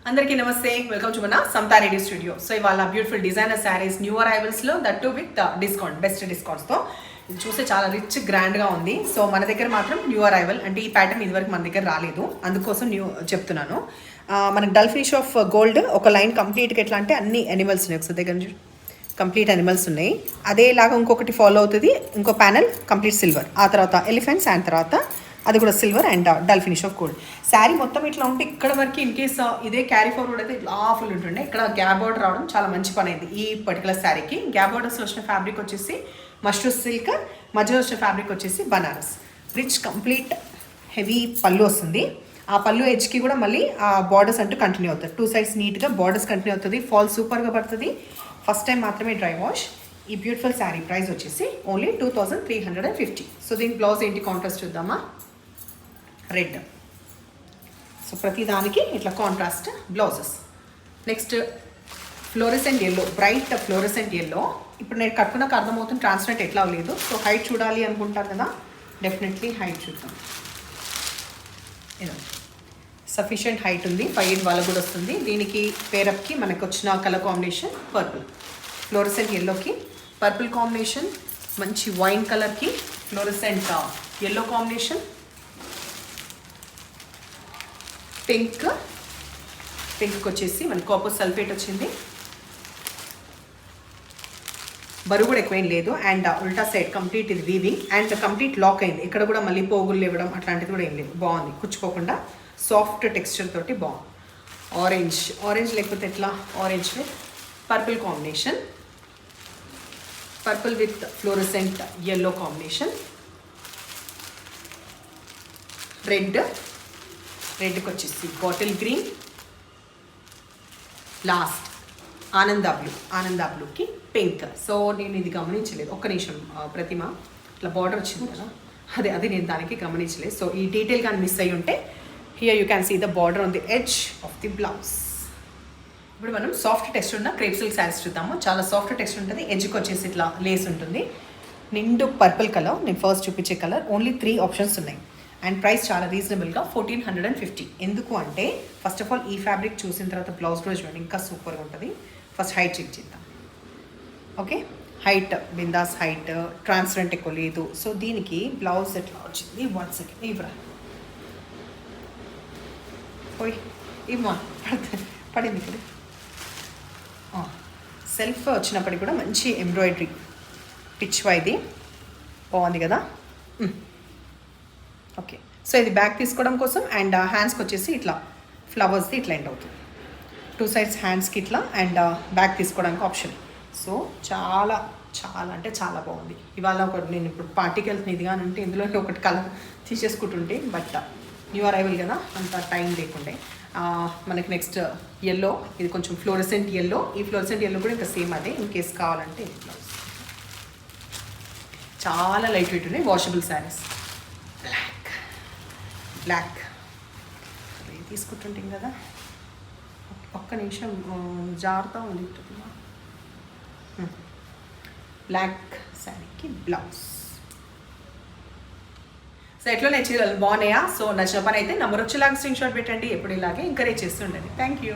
అందరికీ నమస్తే, welcome to మన సమతా రెడీ స్టూడియో. సో ఇవాళ బ్యూటిఫుల్ డిజైనర్ శారీస్ న్యూ అరైవల్స్లో that too with discount, best డిస్కౌంట్స్తో. ఇది చూస్తే చాలా రిచ్ గ్రాండ్గా ఉంది. సో మన దగ్గర మాత్రం న్యూ అరైవల్ అంటే ఈ ప్యాటర్న్ ఇదివరకు మన దగ్గర రాలేదు, అందుకోసం న్యూ చెప్తున్నాను. మనకి డల్ ఫినిష్ ఆఫ్ గోల్డ్ ఒక లైన్ కంప్లీట్గా ఎట్లా అంటే అన్ని అనిమల్స్ ఉన్నాయి. ఒకసారి దగ్గర నుంచి కంప్లీట్ అనిమల్స్ ఉన్నాయి. అదేలాగా ఇంకొకటి ఫాలో అవుతుంది, ఇంకో ప్యానల్ కంప్లీట్ సిల్వర్, ఆ తర్వాత ఎలిఫెంట్స్, అండ్ తర్వాత అది కూడా silver and dull finish off gold. Sari మొత్తం ఇట్లా ఉంటే ఇక్కడ వరకు ఇన్ కేస్ ఇదే క్యారీ ఫార్వర్డ్ అయితే ఇట్లా ఫుల్ ఉంటుండే. ఇక్కడ గ్యాప్ బోర్డర్ రావడం చాలా మంచి పని అయింది ఈ పర్టికులర్ శారీకి. గ్యాప్ బోర్డర్స్లో వచ్చిన ఫ్యాబ్రిక్ వచ్చేసి మష్రూ సిల్క్, మధ్యలో వచ్చిన ఫ్యాబ్రిక్ వచ్చేసి బనారస్. రిచ్ కంప్లీట్ హెవీ పళ్ళు వస్తుంది. ఆ పళ్ళు ఎడ్జ్కి కూడా మళ్ళీ ఆ బార్డర్స్ అంటూ కంటిన్యూ అవుతుంది. టూ సైడ్స్ నీట్గా బార్డర్స్ కంటిన్యూ అవుతుంది. ఫాల్ సూపర్గా పడుతుంది. ఫస్ట్ టైం మాత్రమే డ్రై వాష్. ఈ బ్యూటిఫుల్ శారీ ప్రైస్ వచ్చేసి ఓన్లీ 2350. సో దీని బ్లౌజ్ ఏంటి కాంట్రాస్ట్ చూద్దామా? రెడ్. సో ప్రతి దానికి ఇట్లా contrast blouses. Next fluorescent yellow, bright fluorescent yellow. ఇప్పుడు నేను కట్టుకున్నాక అర్థమవుతుంది ట్రాన్స్పరెంట్ ఎట్లా లేదు. సో హైట్ చూడాలి అనుకుంటారు కదా, డెఫినెట్లీ హైట్ చూద్దాం. సఫిషియంట్ హైట్ ఉంది, 5 వాళ్ళ కూడా వస్తుంది. దీనికి పేరప్కి మనకు వచ్చిన కలర్ కాంబినేషన్ పర్పుల్. ఫ్లోరెసెంట్ ఎల్లోకి పర్పుల్ కాంబినేషన్, మంచి వైన్ కలర్కి ఫ్లోరెసెంట్ ఎల్లో కాంబినేషన్, పింక్ వచ్చేసి మనకి కాపర్ సల్ఫేట్ వచ్చింది. బరువు కూడా ఎక్కువేం లేదు. అండ్ ఉల్టా సైడ్ కంప్లీట్ ఇది వీవింగ్ అండ్ కంప్లీట్ లాక్ అయింది. ఇక్కడ కూడా మళ్ళీ పోగులు ఇవ్వడం అట్లాంటిది కూడా ఏం లేదు. బాగుంది, కుచ్చుకోకుండా సాఫ్ట్ టెక్స్చర్ తోటి బాగుంది. ఆరెంజ్ లేకపోతే ఎట్లా, orange with purple combination, purple with fluorescent yellow combination, రెడ్కి వచ్చేసి బాటిల్ గ్రీన్, లాస్ట్ ఆనంద బ్లూకి పింక్. సో నేను ఇది గమనించలేదు, ఒక్క నిమిషం. ప్రతిమ ఇట్లా బార్డర్ వచ్చింది కదా, అది నేను దానికి గమనించలేదు. సో ఈ డీటెయిల్ కానీ మిస్ అయ్యి ఉంటే here you can see the border on the edge of the blouse. ఇప్పుడు మనం సాఫ్ట్ టెక్స్చర్ ఉన్న క్రేప్ సిల్క్ శారీస్ చూద్దాము. చాలా సాఫ్ట్ టెక్స్చర్ ఉంటుంది. ఎడ్జ్కి వచ్చేసి ఇట్లా లేస్ ఉంటుంది. నిండు పర్పుల్ కలర్, నేను ఫస్ట్ చూపించే కలర్. ఓన్లీ 3 ఆప్షన్స్ ఉన్నాయి అండ్ ప్రైస్ చాలా రీజనబుల్గా 1450. ఎందుకు అంటే ఫస్ట్ ఆఫ్ ఆల్ ఈ ఫ్యాబ్రిక్ చూసిన తర్వాత బ్లౌజ్ కూడా చూడండి, ఇంకా సూపర్గా ఉంటుంది. ఫస్ట్ హైట్ చెక్ చేద్దాం. Okay, height bindaas height, transparent ఎక్కువ లేదు. సో దీనికి బ్లౌజ్ ఎట్లా వచ్చింది, 1 సెకండ్ ఇవ్వరా పోయి ఇవ్వ పడింది. ఇక్కడ సెల్ఫ్ వచ్చినప్పటికి కూడా మంచి ఎంబ్రాయిడరీ పిచ్ వైది బాగుంది కదా. ఓకే, సో ఇది బ్యాక్ తీసుకోవడం కోసం. అండ్ హ్యాండ్స్కి వచ్చేసి ఇట్లా ఫ్లవర్స్ది ఇట్లా ఎండ్ అవుతుంది. 2 సైడ్స్ హ్యాండ్స్కి ఇట్లా అండ్ బ్యాక్ తీసుకోవడానికి ఆప్షన్. సో చాలా చాలా అంటే చాలా బాగుంది. ఇవాళ ఒకటి నేను ఇప్పుడు పార్టీకి వెళ్తున్న ఇది కానీ ఉంటే ఇందులో ఒకటి కలర్ తీసేసుకుంటుంటే, బట్ న్యూ అరైవల్ కదా అంత టైం లేకుండే. మనకి నెక్స్ట్ ఎల్లో, ఇది కొంచెం ఫ్లోరెసెంట్ ఎల్లో. ఈ ఫ్లోరెసెంట్ ఎల్లో కూడా ఇంకా సేమ్ అదే. ఇన్ కేస్ కావాలంటే ఇది బ్లౌజ్. చాలా లైట్ వెయిట్ ఉన్నాయి, వాషబుల్ శారీస్. బ్లాక్ తీసుకుంటుంటాం కదా, ఒక్క నిమిషం జారుతూ ఉంది. బ్లాక్ శారీకి బ్లౌజ్. సో ఎట్లా నచ్చి బాగున్నాయా? సో నచ్చిన పని అయితే నెంబర్ వచ్చేలాగా స్క్రీన్ షాట్ పెట్టండి. ఎప్పుడు ఇలాగే ఎంకరేజ్ చేస్తుండండి. Thank you.